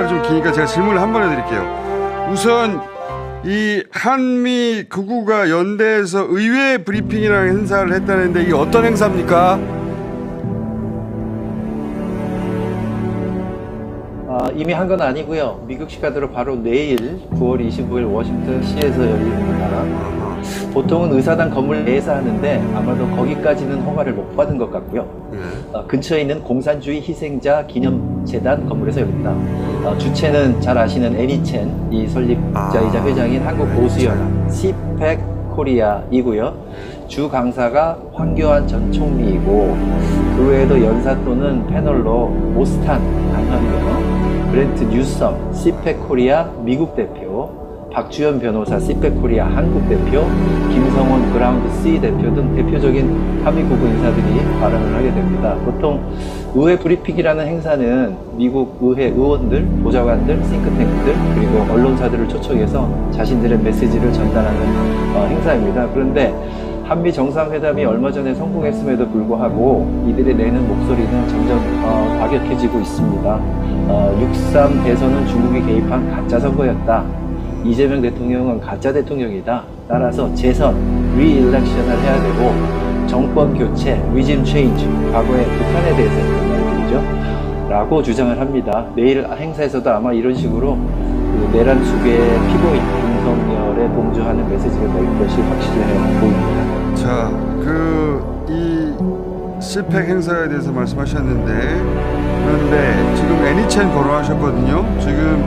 말이 좀 기니까 제가 질문을 한 번 해드릴게요. 우선 이 한미 극우가 연대에서 의회 브리핑이라는 행사를 했다는데 이게 어떤 행사입니까? 이미 한 건 아니고요. 미국 시간으로 바로 내일 9월 25일 워싱턴 C에서 열립니다. 보통은 의사당 건물 내에서 하는데 아마도 거기까지는 허가를 못 받은 것 같고요. 근처에 있는 공산주의 희생자 기념재단 건물에서 열립니다. 주최는 잘 아시는 애니첸, 이 설립자이자 회장인 한국보수연합 CPEC 코리아이고요. 주 강사가 황교안 전 총리이고, 그 외에도 연사 또는 패널로 모스탄 안현명, 브렌트 뉴섬 CPEC 코리아 미국 대표, 박주현 변호사 CPEC 코리아 한국 대표, 김성원 그라운드 C 대표 등 대표적인 한미 국부 인사들이 발언을 하게 됩니다. 보통 의회 브리핑이라는 행사는 미국 의회 의원들, 보좌관들, 싱크탱크들, 그리고 언론사들을 초청해서 자신들의 메시지를 전달하는 행사입니다. 그런데 한미 정상회담이 얼마 전에 성공했음에도 불구하고 이들이 내는 목소리는 점점 과격해지고 있습니다. 6.3 대선은 중국이 개입한 가짜 선거였다. 이재명 대통령은 가짜 대통령이다. 따라서 재선, 리일렉션을 해야 되고, 정권 교체, 리짐 체인지, 과거의 북한에 대해서 했던 말들이죠. 라고 주장을 합니다. 내일 행사에서도 아마 이런 식으로 그 내란 수배의 피고인 윤석열에 동조하는 메시지를 낼 것이 확실해 보입니다. 자, 이 CPEC 행사에 대해서 말씀하셨는데, 그런데 지금 애니첸 거론하셨거든요. 지금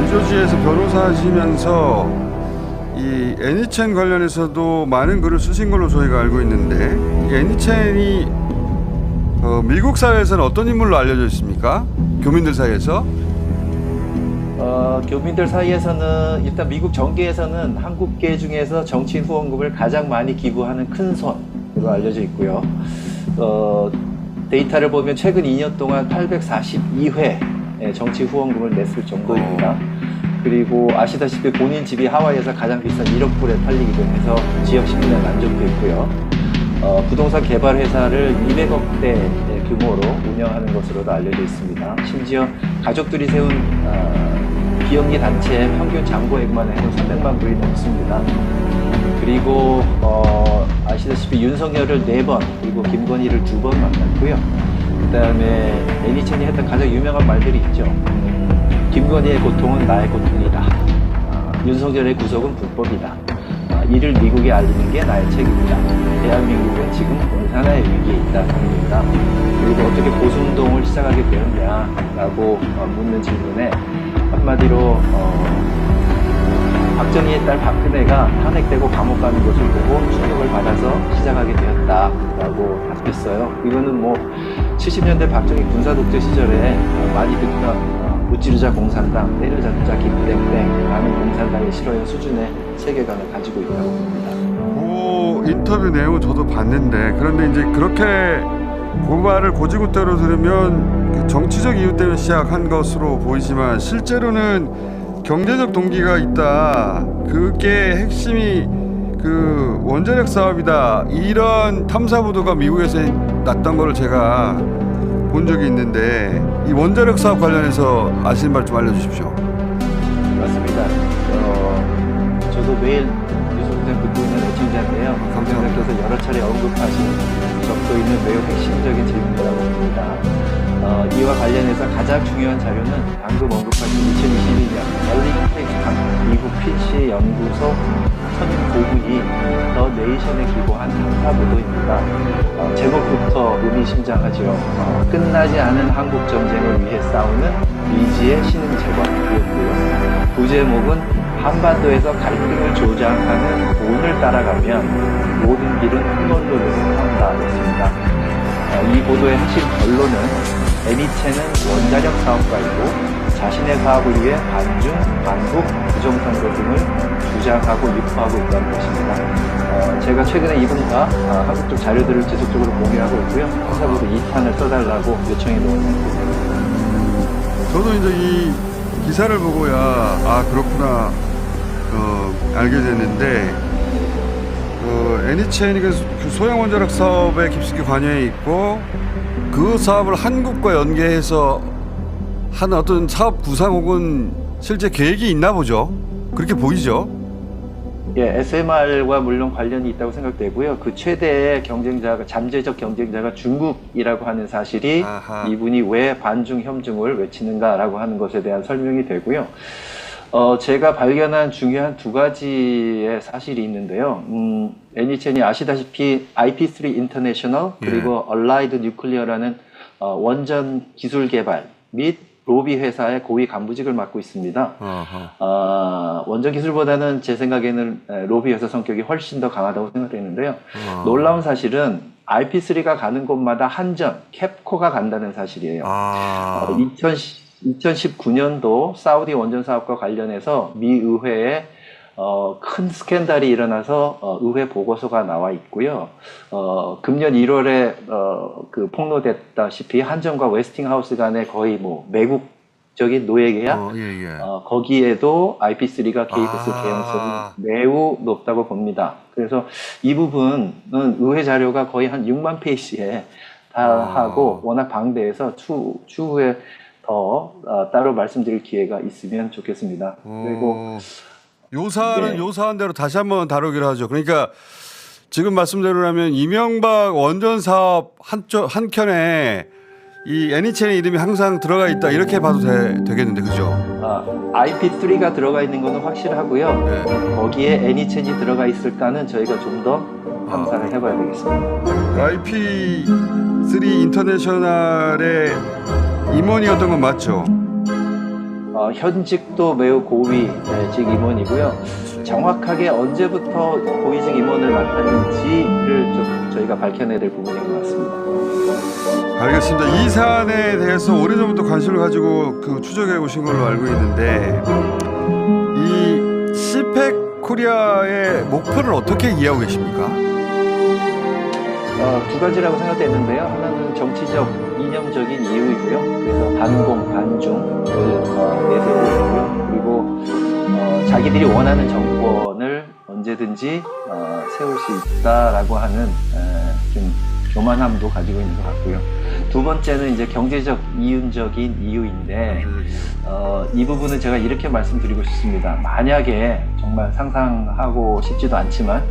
뉴저지에서 변호사 하시면서 이 애니첸 관련해서도 많은 글을 쓰신 걸로 저희가 알고 있는데, 이 애니첸이 미국 사회에서는 어떤 인물로 알려져 있습니까? 교민들 사이에서? 교민들 사이에서는 일단 미국 정계에서는 한국계 중에서 정치인 후원금을 가장 많이 기부하는 큰 손으로 알려져 있고요. 데이터를 보면 최근 2년 동안 842회 정치 후원금을 냈을 정도입니다. 그리고 아시다시피 본인 집이 하와이에서 가장 비싼 1억 불에 팔리기도 해서 지역 시민의 만족도 있고요. 부동산 개발 회사를 200억대 규모로 운영하는 것으로도 알려져 있습니다. 심지어 가족들이 세운 비영리 단체의 평균 잔고액만 해도 300만 불이 넘습니다. 그리고 아시다시피 윤석열을 4번, 그리고 김건희를 2번 만났고요. 그 다음에 애니첸이 했던 가장 유명한 말들이 있죠. 김건희의 고통은 나의 고통이다. 윤석열의 구속은 불법이다. 이를 미국에 알리는 게 나의 책임이다. 대한민국은 지금 공산화의 위기에 있다. 그리고 어떻게 보수운동을 시작하게 되었냐라고 묻는 질문에 한마디로 박정희의 딸 박근혜가 탄핵되고 감옥 가는 것을 보고 충격을 받아서 시작하게 되었다라고 답했어요. 이거는 뭐 70년대 박정희 군사독재 시절에 많이 듣던 무찌르자 공산당, 때려잡자 김땡땡 라는 공산당의 실화의 수준의 세계관을 가지고 있다고 봅니다. 그 인터뷰 내용은 저도 봤는데, 그런데 이제 그렇게 그 말을 고지고대로 들으면 정치적 이유 때문에 시작한 것으로 보이지만 실제로는 경제적 동기가 있다. 그게 핵심이 그 원자력 사업이다. 이런 탐사 보도가 미국에서 났던 거를 제가 본 적이 있는데, 이 원자력 사업 관련해서 아시는 말 좀 알려주십시오. 맞습니다. 저도 매일 뉴스공장 듣고 있는 애청자인데요. 감독님께서 여러 차례 언급하신 적도 있는 매우 핵심적인 질문이라고 봅니다. 이와 관련해서 가장 중요한 자료는 방금 언급하신 2022년 엘링텍 미국 필시 연구소 선임고문이 더 네이션에 기고한 탐사 보도입니다. 제목부터 의미심장하죠. 끝나지 않은 한국 전쟁을 위해 싸우는 미지의 신흥 제국이었고요. 부제목은 한반도에서 갈등을 조장하는 돈을 따라가면 모든 길은 흑원로로 한다였습니다. 이 보도의 핵심 결론은 애니첸은 원자력 사업가이고 자신의 사업을 위해 반중, 반북, 부정선거 등을 주장하고 유포하고 있다는 것입니다. 제가 최근에 이분과 한국 쪽 자료들을 지속적으로 공유하고 있고요. 탐사보도 2탄을 써달라고 요청해 놓았습니다. 저도 이제 이 기사를 보고야 그렇구나 알게 됐는데, 애니첸이 그 소형 원자력 사업에 깊숙이 관여해 있고 그 사업을 한국과 연계해서 한 어떤 사업 구상 혹은 실제 계획이 있나 보죠. 그렇게 보이죠. 예, SMR과 물론 관련이 있다고 생각되고요. 그 최대의 경쟁자가, 잠재적 경쟁자가 중국이라고 하는 사실이 아하. 이분이 왜 반중 협중을 외치는가라고 하는 것에 대한 설명이 되고요. 제가 발견한 중요한 두 가지의 사실이 있는데요. 애니첸이 아시다시피 IP3 인터내셔널 그리고 얼라이드 뉴클리어라는 원전 기술 개발 및 로비 회사의 고위 간부직을 맡고 있습니다. 원전 기술보다는 제 생각에는 로비 회사 성격이 훨씬 더 강하다고 생각되는데요. 놀라운 사실은 IP3가 가는 곳마다 한전, 캡코가 간다는 사실이에요. 2019년도 사우디 원전 사업과 관련해서 미 의회에 큰 스캔들이 일어나서 의회 보고서가 나와 있고요. 금년 1월에 그 폭로됐다시피 한전과 웨스팅하우스 간의 거의 뭐 매국적인 노예 계약, 거기에도 IP3가 개입했을 가능성이 매우 높다고 봅니다. 그래서 이 부분은 의회 자료가 거의 한 6만 페이지에 달하고 워낙 방대해서 추후에 더 따로 말씀드릴 기회가 있으면 좋겠습니다. 그리고 요사는 요사한 대로 다시 한번 다루기로 하죠. 그러니까 지금 말씀대로라면 이명박 원전 사업 한켠에 이 애니첸의 이름이 항상 들어가 있다 이렇게 봐도 되겠는데 그죠? IP3가 들어가 있는 것은 확실하고요. 네. 거기에 애니첸이 들어가 있을까는 저희가 좀 더 탐사를 해봐야 되겠습니다. IP3 인터내셔널의 임원이었던 건 맞죠? 현직도 매우 고위직 임원이고요. 정확하게 언제부터 고위직 임원을 맡았는지를 좀 저희가 밝혀내야 될 부분인 것 같습니다. 알겠습니다. 이 사안에 대해서 오래전부터 관심을 가지고 추적해 오신 걸로 알고 있는데 이 시펙 코리아의 목표를 어떻게 이해하고 계십니까? 두 가지라고 생각되는데요. 하나는 정치적 이념적인 이유이고요. 그래서 반공, 반중을 내세우고 있고요. 그리고 자기들이 원하는 정권을 언제든지 세울 수 있다라고 하는 좀 교만함도 가지고 있는 것 같고요. 두 번째는 이제 경제적 이윤적인 이유인데 이 부분은 제가 이렇게 말씀드리고 싶습니다. 만약에 정말 상상하고 싶지도 않지만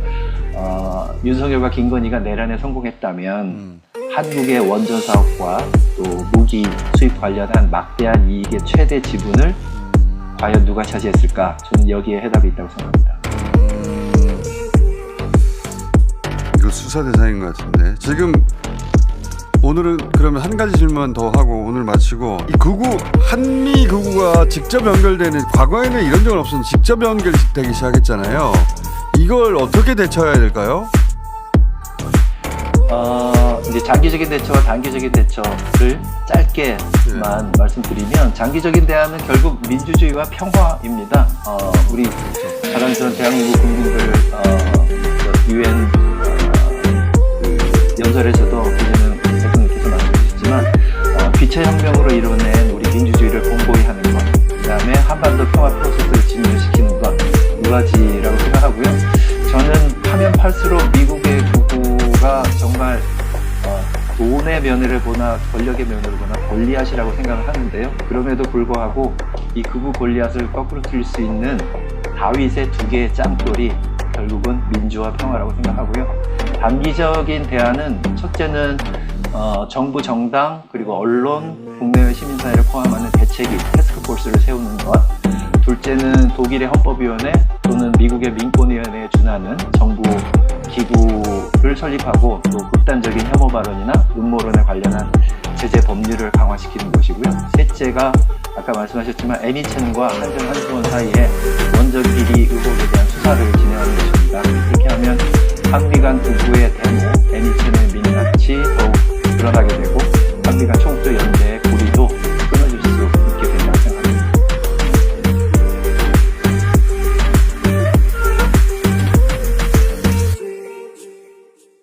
윤석열과 김건희가 내란에 성공했다면 한국의 원전 사업과 또 무기 수입 관련한 막대한 이익의 최대 지분을 과연 누가 차지했을까? 저는 여기에 해답이 있다고 생각합니다. 이거 수사 대상인 것 같은데 지금 오늘은 그러면 한 가지 질문 더 하고 오늘 마치고 이 극우 한미 극우가 직접 연결되는 과거에는 이런 적은 없었는데 직접 연결되기 시작했잖아요. 이걸 어떻게 대처해야 될까요? 이제 장기적인 대처와 단기적인 대처를 짧게만 말씀드리면 장기적인 대안은 결국 민주주의와 평화입니다. 우리 자랑스러운 대한민국 국민들 유엔 연설에서도 그전에 대통령께서 말씀하셨지만 빛의 혁명으로 이뤄낸 우리 민주주의를 공고히 하는 것, 그 다음에 한반도 평화 프로세스를 진행시키는 것, 두 가지라고 생각하고요. 저는 하면 팔수록 미국의 극우가 정말 돈의 면을 보나 권력의 면을 보나 골리앗이라고 생각을 하는데요. 그럼에도 불구하고 이 극우 골리앗을 거꾸로 틀릴 수 있는 다윗의 두 개의 짱돌이 결국은 민주화 평화라고 생각하고요. 단기적인 대안은 첫째는 정부 정당 그리고 언론 국내외 시민사회를 포함하는 대책위 태스크포스를 세우는 것, 둘째는 독일의 헌법위원회 또는 미국의 민권위원회에 준하는 정부 기구를 설립하고 또 극단적인 혐오 발언이나 음모론에 관련한 제재 법률을 강화시키는 것이고요. 셋째가 아까 말씀하셨지만 애니첸과 한전한수원 사이에 원전 비리 의혹에 대한 수사를 진행하는 것입니다. 그렇게 하면 한미 간 극우의 데모, 애니첸의 민낯이 더욱 드러나게 되고 한미 간 총도 연대의 고리도